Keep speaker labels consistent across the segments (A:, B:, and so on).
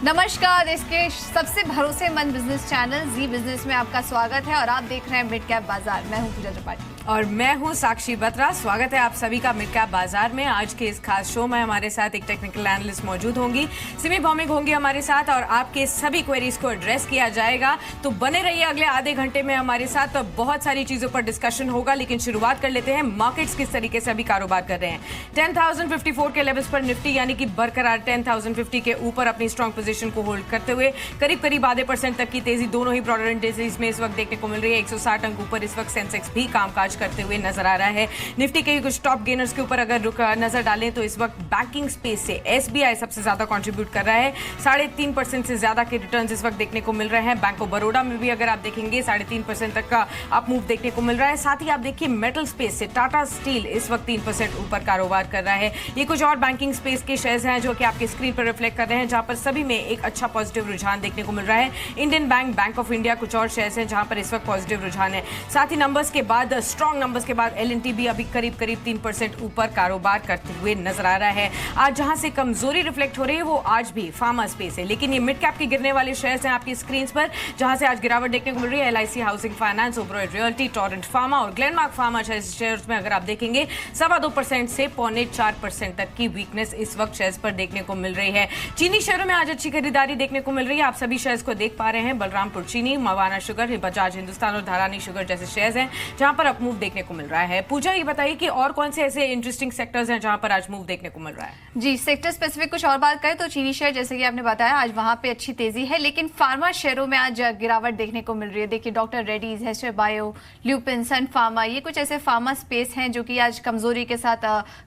A: नमस्कार, देश के सबसे भरोसेमंद बिजनेस चैनल जी बिजनेस में आपका स्वागत है और आप देख रहे हैं मिड कैप बाजार। मैं हूं पूजा त्रिपाठी
B: और मैं हूं साक्षी बत्रा। स्वागत है आप सभी का मिड कैप बाजार में। आज के इस खास शो में हमारे साथ एक टेक्निकल एनालिस्ट मौजूद होंगी, सिमी भौमिक होंगी हमारे साथ और आपके सभी क्वेरीज को एड्रेस किया जाएगा। तो बने रहिए अगले आधे घंटे में हमारे साथ। तो बहुत सारी चीजों पर डिस्कशन होगा, लेकिन शुरुआत कर लेते हैं मार्केट्स किस तरीके से अभी कारोबार कर रहे हैं। 10,054 के लेवल्स पर निफ्टी यानी कि बरकरार 10,050 के ऊपर अपनी स्ट्रॉन्ग पोजीशन को होल्ड करते हुए करीब आधे % तक की तेजी दोनों ही ब्रॉडर इंडिसेस में इस वक्त देखने को मिल रही है। 160 अंक ऊपर इस वक्त सेंसेक्स भी कामकाज करते हुए नजर आ रहा है। निफ्टी के कुछ टॉप गेनर्स के ऊपर अगर नजर डालें तो इस वक्त बैंकिंग स्पेस से एसबीआई सबसे ज्यादा कंट्रीब्यूट कर रहा है। 3.5% से ज्यादा के रिटर्न्स इस वक्त देखने को मिल रहे हैं। बैंक ऑफ बड़ौदा में भी अगर आप देखेंगे 3.5% तक का अप मूव देखने को मिल रहा है। साथ ही आप देखिए मेटल स्पेस से टाटा स्टील इस वक्त 3% ऊपर कारोबार कर रहा है। ये कुछ और बैंकिंग स्पेस के शेयर्स हैं जो कि आपके स्क्रीन पर रिफ्लेक्ट कर रहे हैं, जहां पर सभी में एक अच्छा पॉजिटिव रुझान देखने को मिल रहा है। Indian bank, bank of India कुछ और शेयर्स हैं जहां पर इस वक्त पॉजिटिव रुझान है। साथ ही नंबर्स के बाद, स्ट्रॉन्ग नंबर्स के बाद एल&टी भी अभी करीब 3% ऊपर कारोबार करते हुए नजर आ रहा है। आज जहां से कमजोरी रिफ्लेक्ट हो रही है वो आज भी फार्मा स्पेस है, लेकिन ये मिड कैप के गिरने वाले शेयर्स हैं आपकी स्क्रीन पर, जहां से आज गिरावट देखने को मिल रही है। LIC housing finance, Oberoi realty, Torrent pharma और ग्लेनमार्क फार्मा शेयर्स में अगर आप देखेंगे 2.25% से 0.4% तक की वीकनेस इस वक्त शेयर्स पर देखने को मिल रही है। चीनी शेयरों में आज अच्छी खरीदारी देखने को मिल रही है। आप सभी शेयर्स को देख पा रहे हैं। बलरामपुर चीनी, मवाना शुगर, बजाज हिंदुस्तान और धारानी शुगर जैसे शेयर्स हैं जहां पर अप मूव देखने को मिल रहा है। पूजा, ये बताइए कि और कौन से ऐसे इंटरेस्टिंग सेक्टर्स हैं जहां पर आज मूव देखने को मिल रहा है?
A: जी, सेक्टर स्पेसिफिक कुछ और बात करें तो चीनी शेयर जैसे कि आपने बताया आज वहां पे अच्छी तेजी है, लेकिन फार्मा शेयरों में आज गिरावट देखने को मिल रही है। देखिए डॉक्टर रेड्डीज, एस्टर बायो, ल्यूपिन, सन फार्मा, ये कुछ ऐसे फार्मा स्पेस हैं जो कि आज कमजोरी के साथ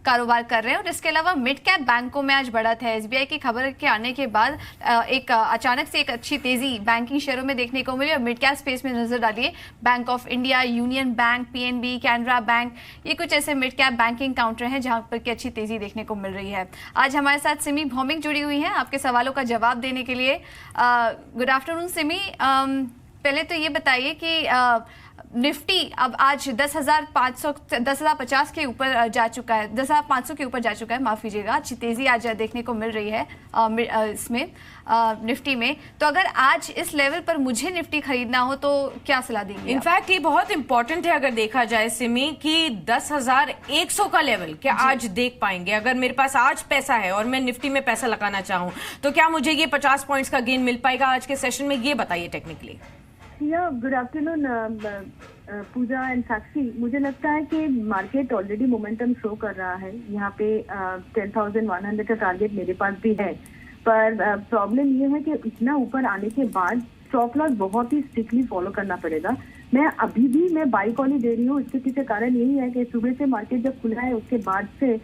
A: कारोबार कर रहे हैं। और इसके अलावा मिड कैप बैंकों में आज बढ़त है। SBI की खबर के आने के बाद एक अचानक से एक अच्छी तेजी बैंकिंग शेयरों में देखने को मिली। और मिड कैप स्पेस में नजर डालिए, bank of India, union bank, PNB, Canara bank, ये कुछ ऐसे मिड कैप बैंकिंग काउंटर हैं जहां पर की अच्छी तेजी देखने को मिल रही है। आज हमारे साथ सिमी भौमिक जुड़ी हुई हैं आपके सवालों का जवाब देने के लिए। Good afternoon Simi. पहले तो ये बताइए कि निफ्टी अब आज 10,550 के ऊपर जा चुका है, 10,500 के ऊपर जा चुका है, माफ कीजिएगा। अच्छी तेजी आज देखने को मिल रही है इसमें निफ्टी में। तो अगर आज इस लेवल पर मुझे निफ्टी खरीदना हो तो क्या सलाह देंगे?
B: इनफैक्ट ये बहुत इंपॉर्टेंट है अगर देखा जाए सिमी कि 10,100 का लेवल क्या आज देख पाएंगे? अगर मेरे पास आज पैसा है और मैं निफ्टी में पैसा लगाना चाहूँ तो क्या मुझे ये 50 पॉइंट्स का गेन मिल पाएगा आज के सेशन में? ये बताइए technically.
C: Good afternoon Pooja and Sakshi. मुझे लगता है कि मार्केट ऑलरेडी मोमेंटम शो कर रहा है। यहाँ पे 10,100 का टारगेट मेरे पास भी है, पर प्रॉब्लम ये है कि इतना ऊपर आने के बाद स्टॉप लॉस बहुत ही स्ट्रिक्टली फॉलो करना पड़ेगा। मैं अभी भी बाई कॉल ही दे रही हूँ। इसके पीछे कारण यही है कि सुबह से मार्केट जब खुला है उसके बाद से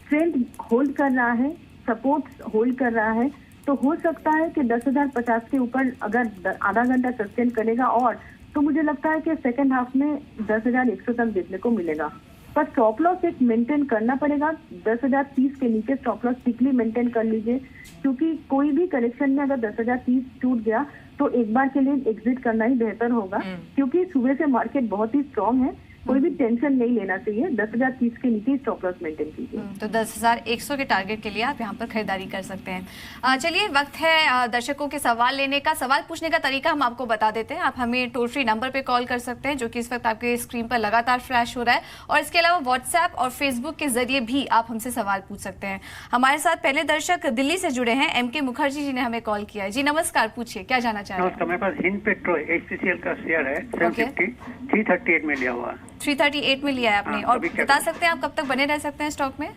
C: ट्रेंड होल्ड कर रहा है, सपोर्ट होल्ड कर रहा है। तो हो सकता है कि 10,050 के ऊपर अगर आधा घंटा सस्टेन करेगा और तो मुझे लगता है कि सेकंड हाफ में 10,100 तक देखने को मिलेगा। पर स्टॉप लॉस एक मेंटेन करना पड़ेगा। 10,030 के नीचे स्टॉप लॉस स्ट्रिक्टली मेंटेन कर लीजिए, क्योंकि कोई भी करेक्शन में अगर 10,030 टूट गया तो एक बार के लिए एग्जिट करना ही बेहतर होगा, क्योंकि सुबह से मार्केट बहुत ही स्ट्रांग है। कोई भी टेंशन नहीं लेना चाहिए। 10,030 के नीचे स्टॉप लॉस मेंटेन कीजिए।
A: तो 10,100 के टारगेट के लिए आप यहाँ पर खरीदारी कर सकते हैं। चलिए, वक्त है दर्शकों के सवाल लेने का। सवाल पूछने का तरीका हम आपको बता देते हैं। आप हमें टोल फ्री नंबर पे कॉल कर सकते हैं जो कि इस वक्त आपके स्क्रीन पर लगातार फ्लैश हो रहा है, और इसके अलावा व्हाट्सएप और फेसबुक के जरिए भी आप हमसे सवाल पूछ सकते हैं। हमारे साथ पहले दर्शक दिल्ली से जुड़े हैं, MK मुखर्जी जी ने हमें कॉल किया है। जी नमस्कार, पूछिए क्या जानना चाह रहे हैं?
D: मेरे पास हिंद पेट्रो HPCL का शेयर है 338 में लिया हुआ।
A: 338 में लिया है आपने। और बता सकते हैं आप कब तक बने रह सकते हैं स्टॉक में?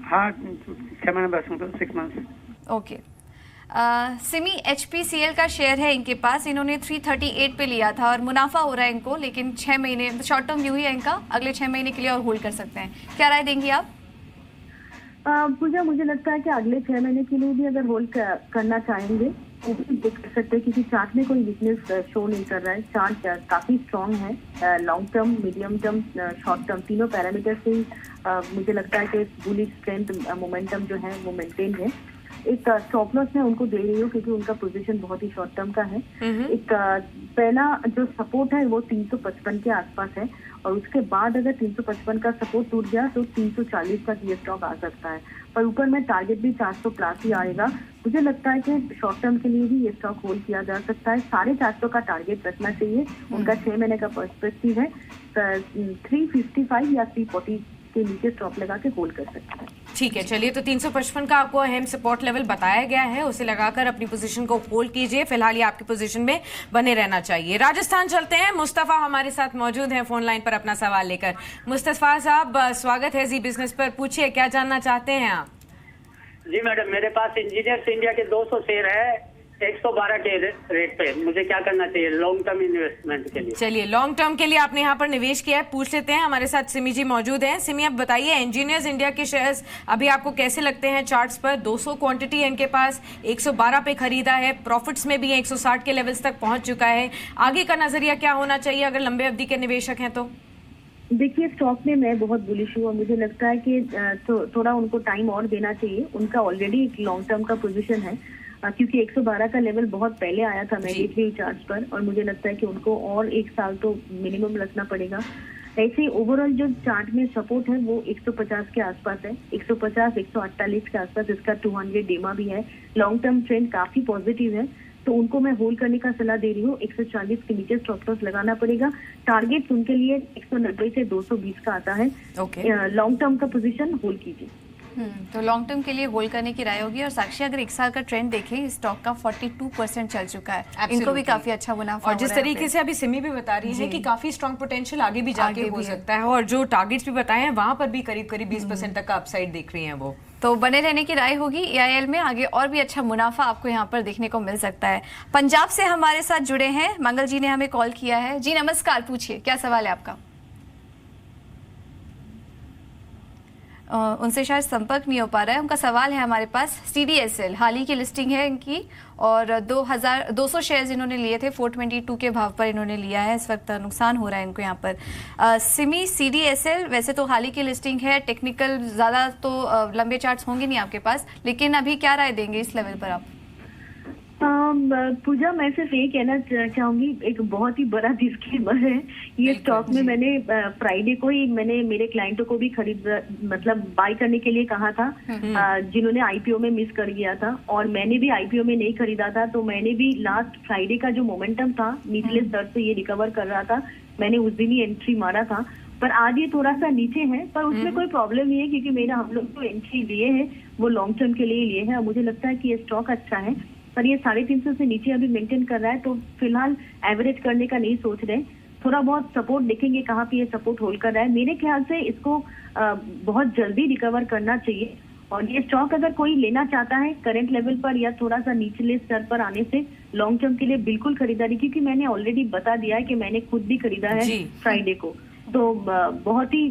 D: हाँ, 6 महीने बस, 6 मंथ्स।
A: ओके। सिमी HPCL का शेयर है इनके पास। इन्होंने 338 पे लिया था और मुनाफा हो रहा है इनको, लेकिन 6 महीने शॉर्ट टर्म व्यू ही है इनका, अगले 6 महीने के लिए और होल्ड कर सकते हैं। क्या राय देंगी आप?
C: पूजा, मुझे लगता है कि अगले 6 महीने के लिए भी अगर होल्ड करना चाहेंगे तो भी देख सकते हैं, क्योंकि चार्ट में कोई वीकनेस शो नहीं कर रहा है। चार्ट काफी स्ट्रांग है। Long term, medium term, short term, तीनों पैरामीटर से मुझे लगता है कि बुलिश स्ट्रेंथ मोमेंटम जो है वो मेंटेन है। एक स्टॉप लॉस मैं उनको दे रही हूँ क्योंकि उनका पोजीशन बहुत ही शॉर्ट टर्म का है। एक पहला जो सपोर्ट है वो 355 के आसपास है, और उसके बाद अगर 355 का सपोर्ट टूट गया तो 340 तक ये स्टॉक आ सकता है। पर ऊपर में टारगेट भी 400 प्लस ही आएगा। मुझे लगता है कि शॉर्ट टर्म के लिए भी ये स्टॉक होल्ड किया जा सकता है। 450 का टारगेट रखना चाहिए। उनका 6 महीने का पर्सपेक्टिव है। 355 या 340 के नीचे स्टॉप लगा के होल्ड कर सकते हैं।
B: ठीक है, चलिए, तो 355 का आपको अहम सपोर्ट लेवल बताया गया है, उसे लगाकर अपनी पोजीशन को होल्ड कीजिए। फिलहाल ये आपकी पोजीशन में बने रहना चाहिए। राजस्थान चलते हैं, मुस्तफा हमारे साथ मौजूद हैं फोन लाइन पर अपना सवाल लेकर। मुस्तफा साहब, स्वागत है जी बिजनेस पर, पूछिए क्या जानना चाहते हैं आप?
E: जी मैडम, मेरे पास इंजीनियर्स इंडिया के 200 शेयर है 112 के रेट पे। मुझे क्या करना चाहिए लॉन्ग टर्म इन्वेस्टमेंट के लिए?
B: चलिए, लॉन्ग टर्म के लिए आपने यहाँ पर निवेश किया है, पूछ लेते हैं। हमारे साथ सिमी जी मौजूद हैं। सिमी, अब बताइए, इंजीनियर्स इंडिया के शेयर्स अभी आपको कैसे लगते हैं चार्ट्स पर? 200 क्वांटिटी है इनके पास, 112 पे खरीदा है, प्रॉफिट्स में भी 160 के लेवल्स तक पहुंच चुका है। आगे का नजरिया क्या होना चाहिए अगर लंबे अवधि के निवेशक हैं तो?
C: देखिए, स्टॉक में मैं बहुत बुलिश हूँ और मुझे लगता है कि थोड़ा उनको टाइम और देना चाहिए। उनका ऑलरेडी एक लॉन्ग टर्म का पोजीशन है, क्योंकि 112 का लेवल बहुत पहले आया था मैंडेटरी चार्ज पर, और मुझे लगता है कि उनको और 1 साल तो मिनिमम रखना पड़ेगा। ऐसे ओवरऑल जो चार्ट में सपोर्ट है वो 150 के आसपास है, 150 148 के आसपास इसका 200 डेमा भी है। लॉन्ग टर्म ट्रेंड काफी पॉजिटिव है, तो उनको मैं होल्ड करने का सलाह दे रही हूँ। 140 के नीचे स्टॉप लॉस लगाना पड़ेगा। टारगेट उनके लिए 190 से 220 का आता है। लॉन्ग टर्म का पोजीशन होल्ड कीजिए।
A: तो लॉन्ग टर्म के लिए होल्ड करने की राय होगी। और साक्षी, अगर 1 साल का ट्रेंड देखें, स्टॉक का 42% चल चुका है। इनको भी काफी अच्छा मुनाफा
B: और जिस तरीके से अभी सिमी भी बता रही है कि काफी स्ट्रॉन्ग पोटेंशियल आगे भी जाके हो सकता है, और जो टारगेट्स भी बताए हैं वहां पर भी करीब 20% तक का अपसाइड देख रही हैं वो।
A: तो बने रहने की राय होगी AIL में। आगे और भी अच्छा मुनाफा आपको यहाँ पर देखने को मिल सकता है। पंजाब से हमारे साथ जुड़े हैं मंगल जी ने हमें कॉल किया है। जी नमस्कार, पूछिए क्या सवाल है आपका? उनसे शायद संपर्क नहीं हो पा रहा है। उनका सवाल है हमारे पास। CDSL हाल ही की लिस्टिंग है इनकी, और 200 शेयर्स इन्होंने लिए थे, 422 के भाव पर इन्होंने लिया है। इस वक्त नुकसान हो रहा है इनको यहाँ पर। सिमी, CDSL वैसे तो हाल ही की लिस्टिंग है, टेक्निकल ज़्यादा तो लंबे चार्ट्स होंगे नहीं आपके पास, लेकिन अभी क्या राय देंगे इस लेवल पर आप?
C: पूजा, मैं सिर्फ ये कहना चाहूंगी, एक बहुत ही बड़ा डिस्क्लेमर है ये स्टॉक में। मैंने फ्राइडे को ही मैंने मेरे क्लाइंटों को भी मतलब बाय करने के लिए कहा था, जिन्होंने IPO में मिस कर गया था, और मैंने भी IPO में नहीं खरीदा था। तो मैंने भी लास्ट फ्राइडे का जो मोमेंटम था, निचले स्तर से ये रिकवर कर रहा था, मैंने उस दिन ही एंट्री मारा था। पर आज ये थोड़ा सा नीचे है, पर उसमें कोई प्रॉब्लम नहीं है, क्योंकि हम लोग जो एंट्री लिए है वो लॉन्ग टर्म के लिए लिए है। और मुझे लगता है कि ये स्टॉक अच्छा है, पर ये 350 से नीचे अभी मेंटेन कर रहा है, तो फिलहाल एवरेज करने का नहीं सोच रहे। थोड़ा बहुत सपोर्ट देखेंगे कहाँ पे ये सपोर्ट होल्ड कर रहा है। मेरे ख्याल से इसको बहुत जल्दी रिकवर करना चाहिए। और ये स्टॉक अगर कोई लेना चाहता है करंट लेवल पर या थोड़ा सा निचले स्तर पर आने से, लॉन्ग टर्म के लिए बिल्कुल खरीदारी, क्योंकि मैंने ऑलरेडी बता दिया है कि मैंने खुद भी खरीदा है फ्राइडे को। तो बहुत ही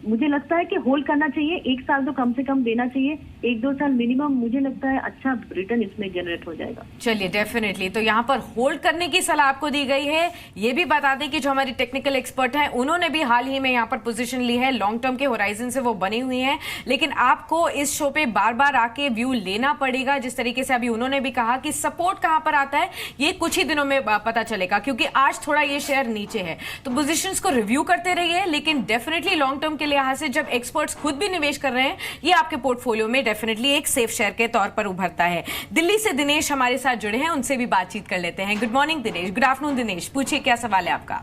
C: मुझे लगता है कि होल्ड करना चाहिए। 1 साल तो कम से कम देना चाहिए, 1-2 साल मिनिमम। मुझे लगता है अच्छा रिटर्न इसमें जनरेट हो जाएगा।
B: चलिए, डेफिनेटली तो यहाँ पर होल्ड करने की सलाह आपको दी गई है। ये भी बता दें कि जो हमारी टेक्निकल एक्सपर्ट हैं उन्होंने भी हाल ही में यहाँ पर पोजीशन ली है, लॉन्ग टर्म के होराइजन से वो बनी हुई हैं। लेकिन आपको इस शो पे बार बार आके व्यू लेना पड़ेगा। जिस तरीके से अभी उन्होंने भी कहा कि सपोर्ट कहाँ पर आता है ये कुछ ही दिनों में पता चलेगा, क्योंकि आज थोड़ा ये शेयर नीचे है। तो पोजीशंस को रिव्यू करते रहिए, लेकिन डेफिनेटली लॉन्ग टर्म के लिहाज से जब एक्सपर्ट्स खुद भी निवेश कर रहे हैं, ये आपके पोर्टफोलियो में डेफिनेटली एक सेफ शेयर के तौर पर उभरता है। दिल्ली से दिनेश हमारे साथ जुड़े हैं, उनसे भी बातचीत कर लेते हैं। Good morning Dinesh, good afternoon Dinesh, पूछिए क्या सवाल है आपका?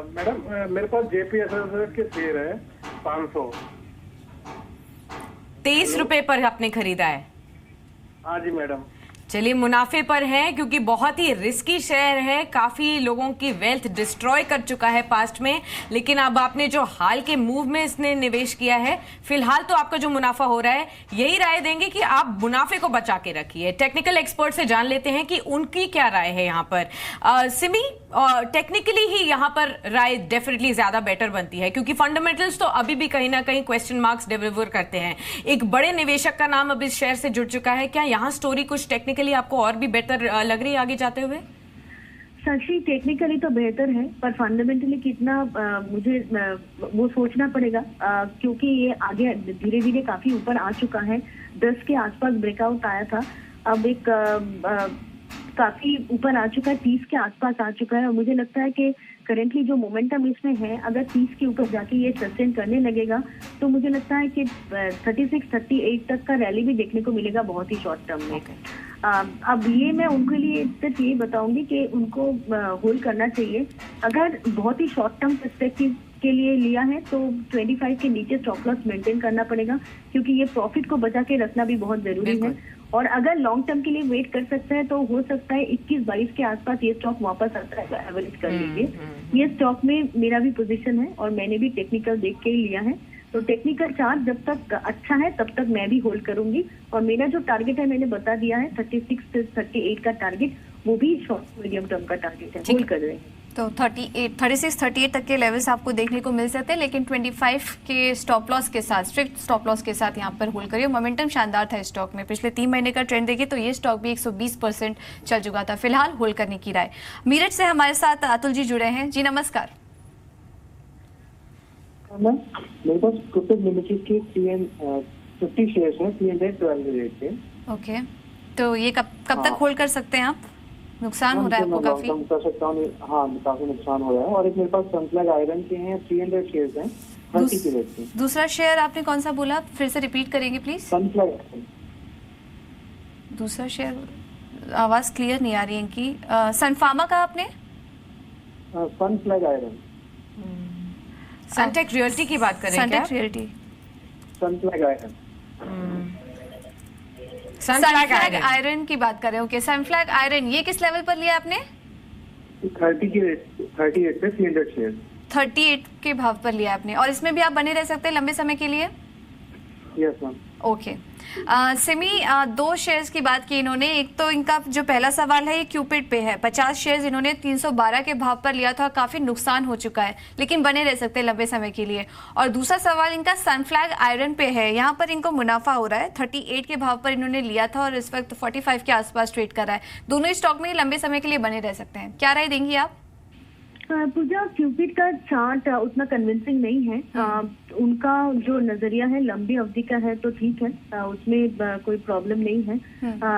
F: मैडम, मेरे पास JPSL के शेयर है 500,
B: 23 रुपए पर आपने खरीदा है?
F: हाँ जी मैडम।
B: चलिए, मुनाफे पर है, क्योंकि बहुत ही रिस्की शेयर है, काफी लोगों की वेल्थ डिस्ट्रॉय कर चुका है पास्ट में। लेकिन अब आपने जो हाल के मूव में इसने निवेश किया है, फिलहाल तो आपका जो मुनाफा हो रहा है, यही राय देंगे कि आप मुनाफे को बचा के रखिए। टेक्निकल एक्सपर्ट से जान लेते हैं कि उनकी क्या राय है यहाँ पर। सिमी, टेक्निकली ही यहाँ पर राय डेफिनेटली ज्यादा बेटर बनती है, क्योंकि फंडामेंटल्स तो अभी भी कहीं ना कहीं क्वेश्चन मार्क्स डिलीवर करते हैं। एक बड़े निवेशक का नाम अब इस शेयर से जुड़ चुका है, क्या यहाँ स्टोरी कुछ टेक्निकली आपको और भी बेहतर लग रही है आगे जाते हुए?
C: साक्षी, टेक्निकली तो बेहतर है, पर फंडामेंटली कितना मुझे वो सोचना पड़ेगा, क्योंकि ये आगे धीरे धीरे काफी ऊपर आ चुका है। 10 के आसपास ब्रेकआउट आया था, अब एक काफी ऊपर आ चुका है, 30 के आसपास आ चुका है और मुझे लगता है कि करेंटली जो मोमेंटम इसमें है, अगर 30 के ऊपर जाके ये सस्टेन करने लगेगा तो मुझे लगता है कि 36-38 तक का रैली भी देखने को मिलेगा बहुत ही शॉर्ट टर्म में। अब ये मैं उनके लिए सिर्फ ये बताऊंगी कि उनको होल्ड करना चाहिए। अगर बहुत ही शॉर्ट टर्म पर्सपेक्टिव के लिए लिया है तो 25 के नीचे स्टॉप लॉस मेंटेन करना पड़ेगा, क्योंकि ये प्रॉफिट को बचा के रखना भी बहुत जरूरी है। और अगर लॉन्ग टर्म के लिए वेट कर सकते हैं तो हो सकता है 21-22 के आसपास ये स्टॉक वापस आता है, एवरेज कर लीजिए। ये स्टॉक में मेरा भी पोजीशन है और मैंने भी टेक्निकल देख के ही लिया है, तो टेक्निकल चार्ट जब तक अच्छा है तब तक मैं भी होल्ड करूंगी। और मेरा जो टारगेट है मैंने बता दिया है, 36 से 38 का टारगेट, वो भी शॉर्ट मीडियम टर्म का टारगेट है, होल्ड कर रहे हैं।
A: तो 36-38 तक के लेवल्स आपको देखने को मिल सकते हैं, लेकिन 25 के स्टॉप लॉस के साथ, स्ट्रिक्ट स्टॉप लॉस के साथ यहाँ पर होल्ड करिए। मोमेंटम शानदार था स्टॉक में, पिछले 3 महीने का ट्रेंड देखिए तो ये स्टॉक भी 120% चल चुका था। फिलहाल होल्ड करने की राय। मेरठ से हमारे साथ अतुल जी जुड़े हैं। जी नमस्कार।
F: मेरे पास क्रिप्टो लिमिटेड के 50 शेयर्स हैं 312 रेट पे।
A: ओके, तो ये कब तक होल्ड कर सकते हैं आप? नुकसान हो रहा है आपको काफी?
F: कर सकता हूँ, हाँ काफी नुकसान हो रहा है। और एक मेरे पास सनफ्लैग आयरन के हैं 300 शेयर्स हैं 30 के रेट पे।
A: दूसरा शेयर आपने कौन सा बोला, फिर से रिपीट करेंगे प्लीज?
F: सनफ्लैग आयरन।
A: दूसरा शेयर, आवाज क्लियर नहीं आ रही है इनकी। सनफार्मा का आपने?
F: सनफ्लैग आयरन।
B: सनटेक रियल्टी की बात करें क्या?
A: सनटेक रियल्टी,
F: सनफ्लैग आयरन।
B: सनफ्लैग
A: आयरन की बात कर रहे हो? ओके, सनफ्लैग आयरन ये किस लेवल पर लिया आपने?
F: 38 पे 300 शेयर।
A: 38 के भाव पर लिया आपने, और इसमें भी आप बने रह सकते हैं लंबे समय के लिए?
F: Yes ma'am.
A: Okay. Simi, 2 shares की बात की इन्होंने। एक तो इनका जो पहला सवाल है ये क्यूपिड पे है, 50 शेयर्स इन्होंने 312 के भाव पर लिया था, काफी नुकसान हो चुका है, लेकिन बने रह सकते हैं लंबे समय के लिए। और दूसरा सवाल इनका सनफ्लैग आयरन पे है, यहाँ पर इनको मुनाफा हो रहा है, 38 के भाव पर इन्होंने लिया था और इस वक्त 45 के आसपास ट्रेड कर रहा है। दोनों ही स्टॉक में लंबे समय के लिए बने रह सकते हैं, क्या राय देंगी आप?
C: पूजा, क्यूपिड का चार्ट उतना कन्विंसिंग नहीं है। उनका जो नजरिया है लंबी अवधि का है तो ठीक है, उसमें कोई प्रॉब्लम नहीं है।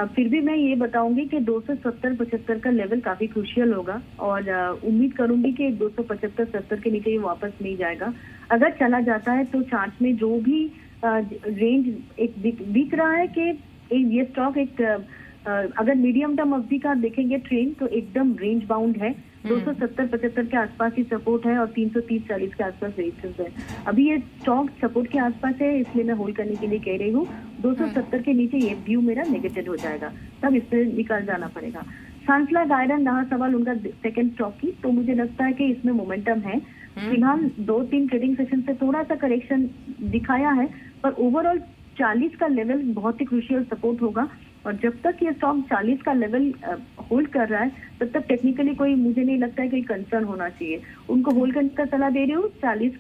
C: फिर भी मैं ये बताऊंगी कि 270-75 का लेवल काफी क्रूशियल होगा और उम्मीद करूंगी कि 275-70 के नीचे ये वापस नहीं जाएगा। अगर चला जाता है तो चार्ट में जो भी रेंज एक दिख रहा है कि ये स्टॉक एक अगर मीडियम टर्म अवधि का देखेंगे ट्रेंड तो एकदम रेंज बाउंड है। 270-75 के आसपास ही सपोर्ट है और 330-40 के आसपास रेजिस्टेंस है। अभी ये स्टॉक सपोर्ट के आसपास है, इसलिए मैं होल्ड करने के लिए कह रही हूँ। 270 के नीचे ये व्यू मेरा नेगेटिव हो जाएगा, तब इससे निकल जाना पड़ेगा। सनफ्लैग आयरन रहा सवाल उनका सेकंड स्टॉक की, तो मुझे लगता है कि इसमें मोमेंटम है। फिलहाल 2-3 ट्रेडिंग सेशन से थोड़ा सा करेक्शन दिखाया है, पर ओवरऑल 40 का लेवल बहुत ही क्रूशियल सपोर्ट होगा। और जब तक ये स्टॉक 40 का लेवल होल्ड कर रहा है तब तक टेक्निकली कोई, मुझे नहीं लगता है कोई कंसर्न होना चाहिए। उनको होल्ड करने का सलाह दे रही हूँ। 40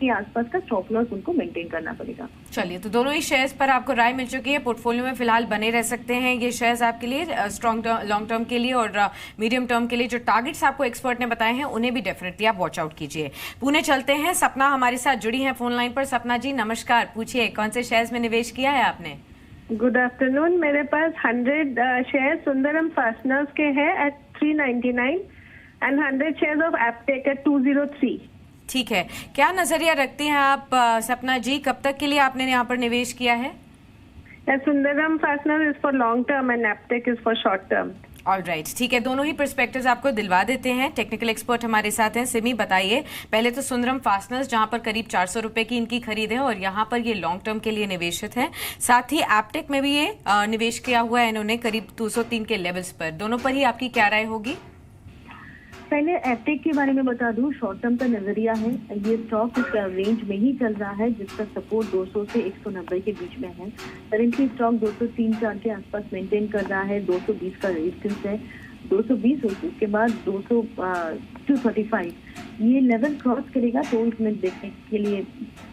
C: के आसपास का स्टॉप लॉस उनको मेंटेन करना पड़ेगा।
B: चलिए, तो दोनों ही शेयर्स पर आपको राय मिल चुकी है, पोर्टफोलियो में फिलहाल बने रह सकते हैं ये शेयर्स आपके लिए, स्ट्रॉन्ग लॉन्ग टर्म के लिए और मीडियम टर्म के लिए। जो टारगेट्स आपको एक्सपर्ट ने बताए हैं उन्हें भी डेफिनेटली आप वॉच आउट कीजिए। पुणे चलते हैं, सपना हमारे साथ जुड़ी है फोन लाइन पर। सपना जी नमस्कार, पूछिए कौन से शेयर्स में निवेश किया है आपने?
G: Good afternoon. मेरे पास 100 शेयर सुंदरम फास्टनर्स के हैं at 399 and 100 shares of Aptech at 203।
B: ठीक है, क्या नजरिया रखती हैं आप सपना जी, कब तक के लिए आपने यहाँ पर निवेश किया है?
G: Sundaram fastener is for long term and Aptech is for short term.
B: All right, ठीक है, दोनों ही पर्सपेक्टिव्स आपको दिलवा देते हैं। टेक्निकल एक्सपर्ट हमारे साथ हैं। सिमी बताइए पहले तो सुंदरम फास्टनर्स, जहां पर करीब 400 रुपए की इनकी खरीद है और यहाँ पर ये लॉन्ग टर्म के लिए निवेशित है। साथ ही एप्टेक में भी ये निवेश किया हुआ है इन्होंने करीब 203 के लेवल्स पर। दोनों पर ही आपकी क्या राय होगी?
C: पहले एप्टेक के बारे में बता दूं, शॉर्ट टर्म का नजरिया है। ये स्टॉक इस रेंज में ही चल रहा है जिसका सपोर्ट 200 से 190 के बीच में है। करेंटली स्टॉक 203-4 के आसपास मेंटेन कर रहा है। 220 का रेजिस्टेंस है, 220 उसके बाद 235 ये लेवल क्रॉस करेगा तो इसमें देखने के लिए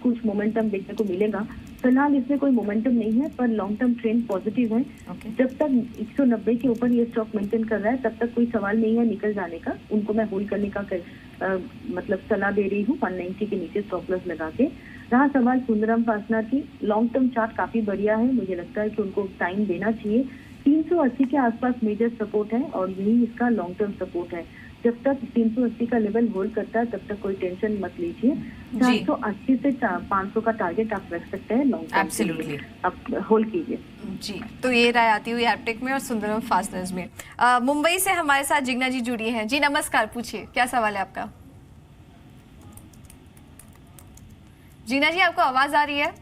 C: कुछ मोमेंटम देखने को मिलेगा। फिलहाल इसमें कोई मोमेंटम नहीं है, पर लॉन्ग टर्म ट्रेंड पॉजिटिव है। जब तक 190 के ऊपर ये स्टॉक मेंटेन कर रहा है तब तक कोई सवाल नहीं है निकल जाने का। उनको मैं होल्ड करने का मतलब सलाह दे रही हूँ 190 के नीचे स्टॉप लॉस लगा के। रहा सवाल सुंदरम फास्टनर की, लॉन्ग टर्म चार्ट काफी बढ़िया है, मुझे लगता है कि उनको टाइम देना चाहिए। 380 के आसपास मेजर सपोर्ट है और यही इसका लॉन्ग टर्म सपोर्ट है। जब तक 380 का लेवल होल्ड करता है तब तक कोई टेंशन मत लीजिए। 480 से 500 का टारगेट आप रख सकते हैं लॉन्ग टर्म के लिए, आप होल्ड कीजिए।
A: जी, तो ये राय आती हुई एप्टेक में और सुंदरम फास्टनर्स में। मुंबई से हमारे साथ जिग्ना जी जुड़ी हैं। जी नमस्कार, पूछिए क्या सवाल है आपका। जिग्ना जी, आपको आवाज आ रही है?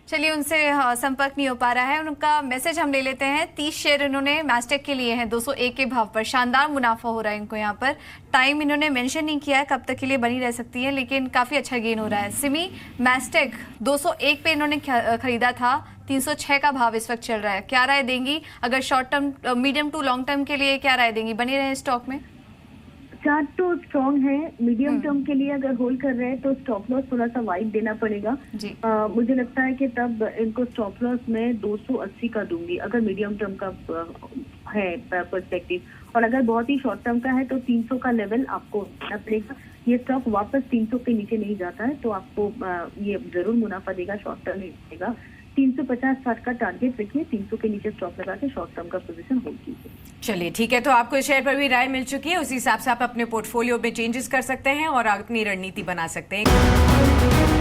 A: चलिए, उनसे संपर्क नहीं हो पा रहा है। उनका मैसेज हम ले लेते हैं। 30 शेयर इन्होंने मैस्टेक के लिए हैं 201 के भाव पर। शानदार मुनाफा हो रहा है इनको यहाँ पर। टाइम इन्होंने मेंशन नहीं किया है कब तक के लिए बनी रह सकती है, लेकिन काफी अच्छा गेन हो रहा है। सिमी मैस्टेक 201 पे इन्होंने खरीदा था, 306 का भाव इस वक्त चल रहा है। क्या राय देंगी? अगर short term, medium to long term के लिए क्या राय देंगी? बनी रहे स्टॉक में?
C: चार्ट तो स्ट्रॉन्ग है। मीडियम टर्म के लिए अगर होल्ड कर रहे हैं तो स्टॉप लॉस थोड़ा सा वाइड देना पड़ेगा। मुझे लगता है कि तब इनको स्टॉप लॉस में 280 का दूंगी अगर मीडियम टर्म का है पर्सपेक्टिव, और अगर बहुत ही शॉर्ट टर्म का है तो 300 का लेवल आपको देना पड़ेगा। ये स्टॉक वापस 300 के नीचे नहीं जाता है तो आपको ये जरूर मुनाफा देगा, शॉर्ट टर्म नहीं देगा। 350-60 का टारगेट रखिए, 300 के नीचे स्टॉप लगा के शॉर्ट टर्म का पोजीशन होल्ड कीजिए।
B: चलिए ठीक है, तो आपको इस शेयर पर भी राय मिल चुकी है। उसी हिसाब से आप अपने पोर्टफोलियो में चेंजेस कर सकते हैं और अपनी रणनीति बना सकते हैं।